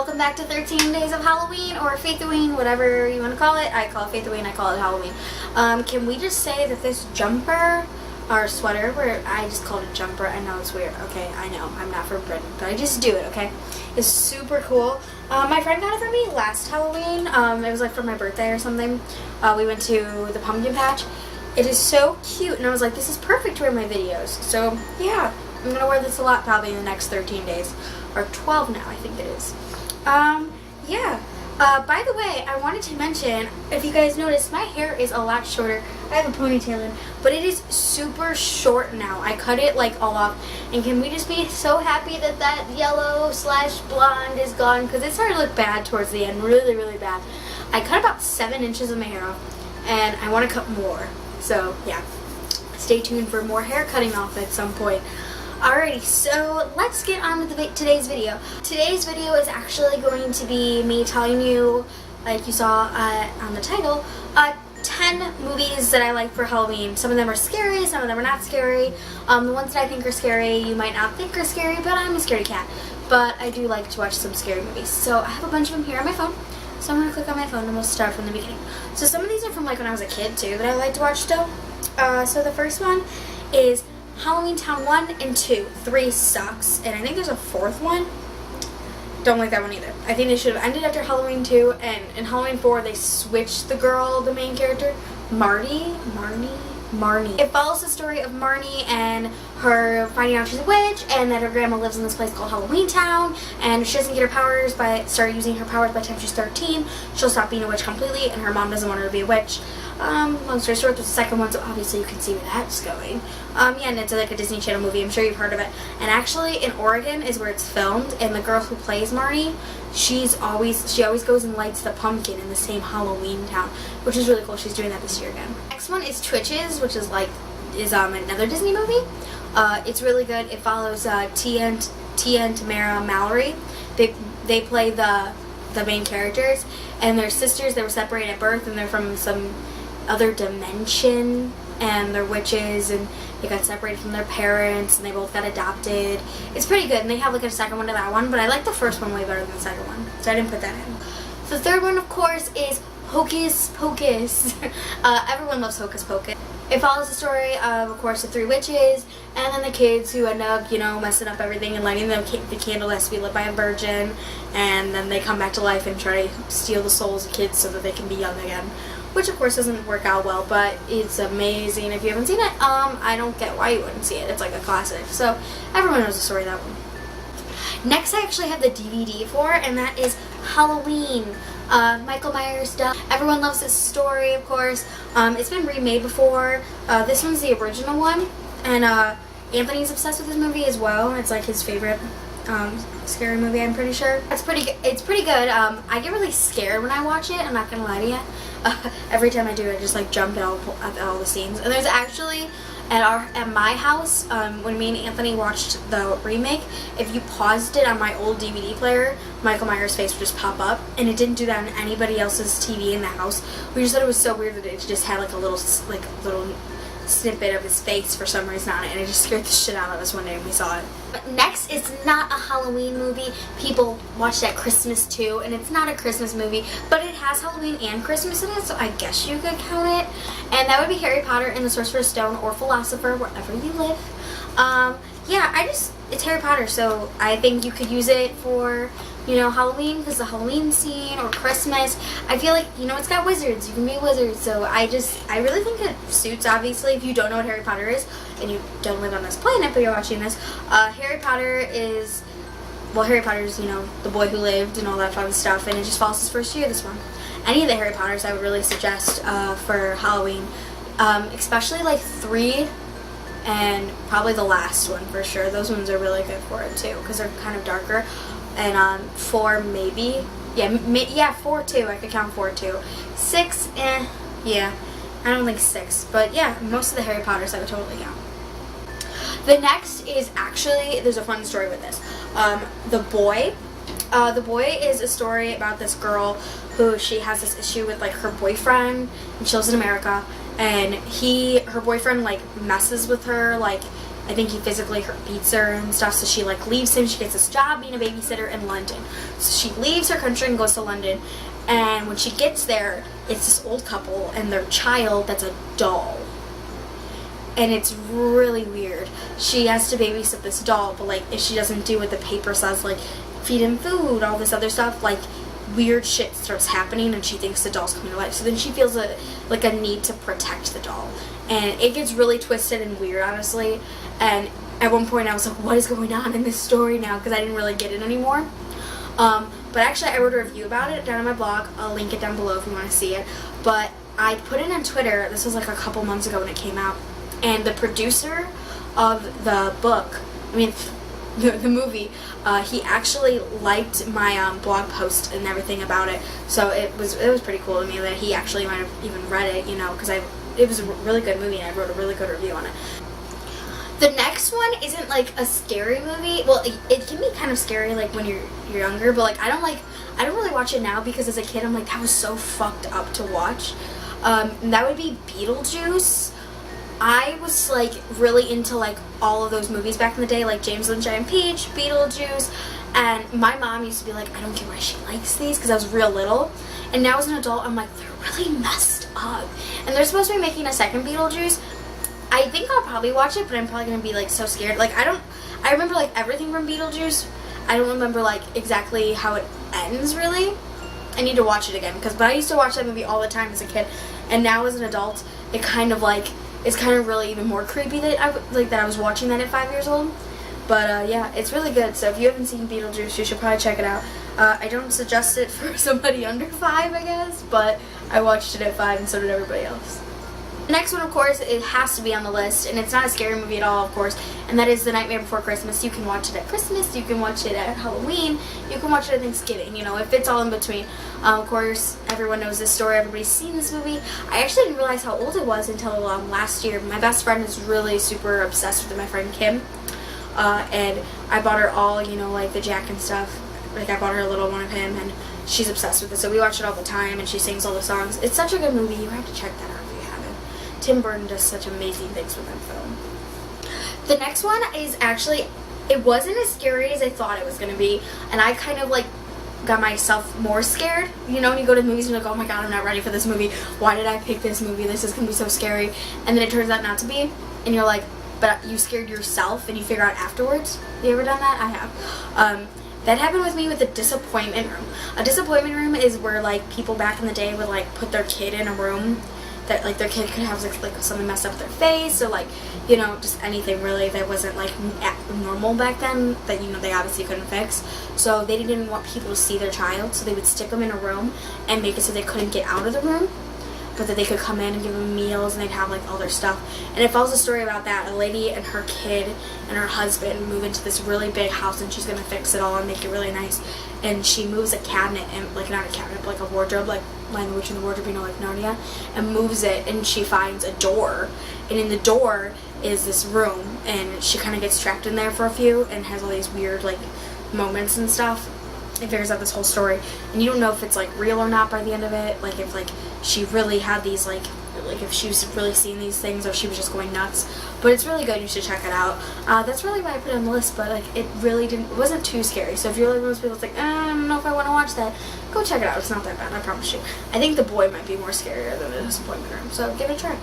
welcome back to 13 Days of Halloween, or Faithoween, whatever you want to call it. I call it Faithoween, I call it Halloween. Can we just say that this jumper, or sweater, where I just called it jumper, I know it's weird, okay, I know, I'm not from Britain, but I just do it, okay? It's super cool. My friend got it for me last Halloween. It was like for my birthday or something. We went to the pumpkin patch. It is so cute, and I was like, this is perfect to wear my videos. So, yeah, I'm going to wear this a lot probably in the next 13 days. Or 12 now, I think it is. Yeah. By the way, I wanted to mention, if you guys noticed, my hair is a lot shorter. I have a ponytail in, but it is super short now. I cut it like all off. And can we just be so happy that that yellow / blonde is gone? Because it started to look bad towards the end, really, really bad. I cut about 7 inches of my hair off, and I want to cut more. So, yeah. Stay tuned for more hair cutting off at some point. Alrighty, so let's get on with today's video. Today's video is actually going to be me telling you, like you saw on the title, 10 movies that I like for Halloween. Some of them are scary, some of them are not scary. The ones that I think are scary, you might not think are scary, but I'm a scaredy cat. But I do like to watch some scary movies. So I have a bunch of them here on my phone. So I'm going to click on my phone and we'll start from the beginning. So some of these are from like when I was a kid too that I like to watch still. So the first one is Halloween Town 1 and 2. 3 sucks. And I think there's a 4th one. Don't like that one either. I think they should have ended after Halloween 2. And in Halloween 4, they switched the girl, the main character. Marnie. It follows the story of Marnie and her finding out she's a witch, and that her grandma lives in this place called Halloween Town, and she doesn't get her powers start using her powers by the time she's 13. She'll stop being a witch completely, and her mom doesn't want her to be a witch. Long story short, there's a second one, so obviously you can see where that's going. Yeah, and it's like a Disney Channel movie. I'm sure you've heard of it. And actually, in Oregon is where it's filmed, and the girl who plays Marnie, she always goes and lights the pumpkin in the same Halloween town, which is really cool. She's doing that this year again. Next one is Twitches, which is another Disney movie. It's really good. It follows Tia and Tamara Mallory. They play the main characters, and they're sisters. They were separated at birth, and they're from some other dimension, and they're witches, and they got separated from their parents, and they both got adopted. It's pretty good, and they have like a second one to that one, but I like the first one way better than the second one, so I didn't put that in. The third one, of course, is Hocus Pocus. Everyone loves Hocus Pocus. It follows the story of course, the 3 witches, and then the kids who end up, messing up everything and lighting the candle has to be lit by a virgin, and then they come back to life and try to steal the souls of kids so that they can be young again. Which, of course, doesn't work out well, but it's amazing. If you haven't seen it, I don't get why you wouldn't see it. It's like a classic. So, everyone knows the story of that one. Next, I actually have the DVD for, and that is Halloween. Michael Myers stuff. Everyone loves this story, of course. It's been remade before. This one's the original one, and Anthony's obsessed with this movie as well. It's like his favorite scary movie, I'm pretty sure. It's pretty good. I get really scared when I watch it, I'm not gonna lie to you. Every time I do, I just like jump at all the scenes. And there's actually at my house, when me and Anthony watched the remake, if you paused it on my old DVD player, Michael Myers' face would just pop up, and it didn't do that on anybody else's TV in the house. We just thought it was so weird that it just had like a little snippet of his face for some reason on it, and it just scared the shit out of us one day when we saw it. But next, it's not a Halloween movie. People watch that Christmas too, and it's not a Christmas movie, but it has Halloween and Christmas in it, so I guess you could count it. And that would be Harry Potter and the Sorcerer's Stone, or Philosopher, wherever you live. Yeah, it's Harry Potter, so I think you could use it for, Halloween, because the Halloween scene, or Christmas. I feel like, it's got wizards. You can be a wizard, so I really think it suits, obviously, if you don't know what Harry Potter is, and you don't live on this planet, but you're watching this. Harry Potter is, the boy who lived and all that fun stuff, and it just follows his first year, this one. Any of the Harry Potters I would really suggest for Halloween, especially like 3 and probably the last one for sure. Those ones are really good for it too, because they're kind of darker. And 4 maybe, yeah, 4 too. I could count 4 too. 6, yeah, I don't think 6, but yeah, most of the Harry Potters I would totally count. The next is actually, there's a fun story with this. The Boy is a story about this girl who she has this issue with like her boyfriend, and she lives in America, and her boyfriend like messes with her like I think he physically beats her and stuff, so she like leaves him. She gets this job being a babysitter in London. So she leaves her country and goes to London, and when she gets there, it's this old couple and their child that's a doll. And it's really weird. She has to babysit this doll, but like if she doesn't do what the paper says, like feed him food, all this other stuff, like weird shit starts happening, and she thinks the doll's coming to life. So then she feels a need to protect the doll, and it gets really twisted and weird, honestly. And at one point I was like, what is going on in this story now, because I didn't really get it anymore. But actually I wrote a review about it down on my blog. I'll link it down below if you want to see it. But I put it on Twitter. This was like a couple months ago when it came out, and the producer of the book, I mean the movie, he actually liked my blog post and everything about it. So it was pretty cool to me that he actually might have even read it, you know, because it was a really good movie and I wrote a really good review on it. The next one isn't like a scary movie. Well, it can be kind of scary like when you're younger, but like I don't really watch it now, because as a kid I'm like, that was so fucked up to watch. And that would be Beetlejuice. I was like really into like all of those movies back in the day, like James and the Giant Peach, Beetlejuice, and my mom used to be like, I don't get why she likes these, because I was real little. And now as an adult I'm like, they're really messed up. And they're supposed to be making a second Beetlejuice. I think I'll probably watch it, but I'm probably gonna be like so scared. Like I remember like everything from Beetlejuice. I don't remember like exactly how it ends really. I need to watch it again, but I used to watch that movie all the time as a kid, and now as an adult it kind of like it's kind of really even more creepy that I was watching that at 5 years old. But yeah, it's really good. So if you haven't seen Beetlejuice, you should probably check it out. I don't suggest it for somebody under 5, I guess, but I watched it at 5 and so did everybody else. The next one, of course, it has to be on the list, and it's not a scary movie at all, of course, and that is The Nightmare Before Christmas. You can watch it at Christmas, you can watch it at Halloween, you can watch it at Thanksgiving, you know, if it's all in between. Of course, everyone knows this story, everybody's seen this movie. I actually didn't realize how old it was until last year. My best friend is really super obsessed with it, my friend Kim, and I bought her all, you know, like the Jack and stuff. Like I bought her a little one of him, and she's obsessed with it, so we watch it all the time, and she sings all the songs. It's such a good movie, you have to check that out. Tim Burton does such amazing things with that film. The next one is actually, it wasn't as scary as I thought it was going to be, and I kind of like got myself more scared. You know, when you go to the movies and you're like, oh my god, I'm not ready for this movie. Why did I pick this movie? This is going to be so scary. And then it turns out not to be, and you're like, but you scared yourself, and you figure out afterwards. You ever done that? I have. That happened with me with the disappointment room. A disappointment room is where like people back in the day would like put their kid in a room that like their kid could have like something messed up with their face, or like, you know, just anything really that wasn't like normal back then that, you know, they obviously couldn't fix. So they didn't want people to see their child, so they would stick them in a room and make it so they couldn't get out of the room, but that they could come in and give them meals, and they'd have like all their stuff. And it follows a story about that. A lady and her kid and her husband move into this really big house, and she's gonna fix it all and make it really nice. And she moves a cabinet, and like not a cabinet, but like a wardrobe, like Lion the Witch in the Wardrobe, you know, like Narnia, and moves it, and she finds a door, and in the door is this room, and she kind of gets trapped in there for a few, and has all these weird like moments and stuff. It figures out this whole story, and you don't know if it's like real or not by the end of it, like if like she really had these like if she was really seeing these things, or if she was just going nuts. But it's really good, you should check it out. That's really why I put it on the list, but like it wasn't too scary. So if you're like one of those people that's like, I don't know if I want to watch that, go check it out. It's not that bad, I promise you. I think The Boy might be more scarier than The Disappointment Room, so give it a try.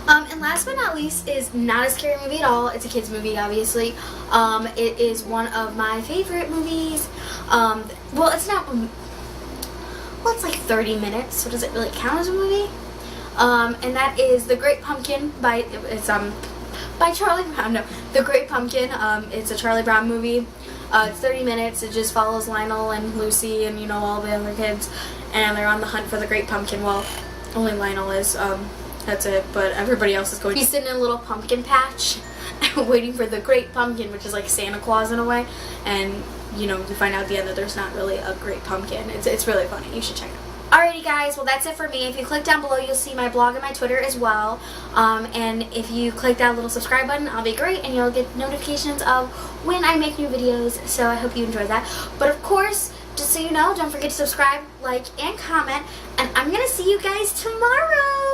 And last but not least is not a scary movie at all. It's a kids movie, obviously. It is one of my favorite movies. Well, it's not. Well, it's like 30 minutes, so does it really count as a movie? And that is The Great Pumpkin by Charlie Brown. No, The Great Pumpkin. It's a Charlie Brown movie. It's 30 minutes. It just follows Lionel and Lucy and, you know, all the other kids, and they're on the hunt for the Great Pumpkin. Well, only Lionel is. That's it. But everybody else is going. He's sitting in a little pumpkin patch, waiting for the Great Pumpkin, which is like Santa Claus in a way. And you know, you find out at the end that there's not really a great pumpkin. It's really funny. You should check it out. Alrighty guys, well that's it for me. If you click down below, you'll see my blog and my Twitter as well. And if you click that little subscribe button, I'll be great, and you'll get notifications of when I make new videos. So I hope you enjoyed that. But of course, just so you know, don't forget to subscribe, like, and comment. And I'm gonna see you guys tomorrow.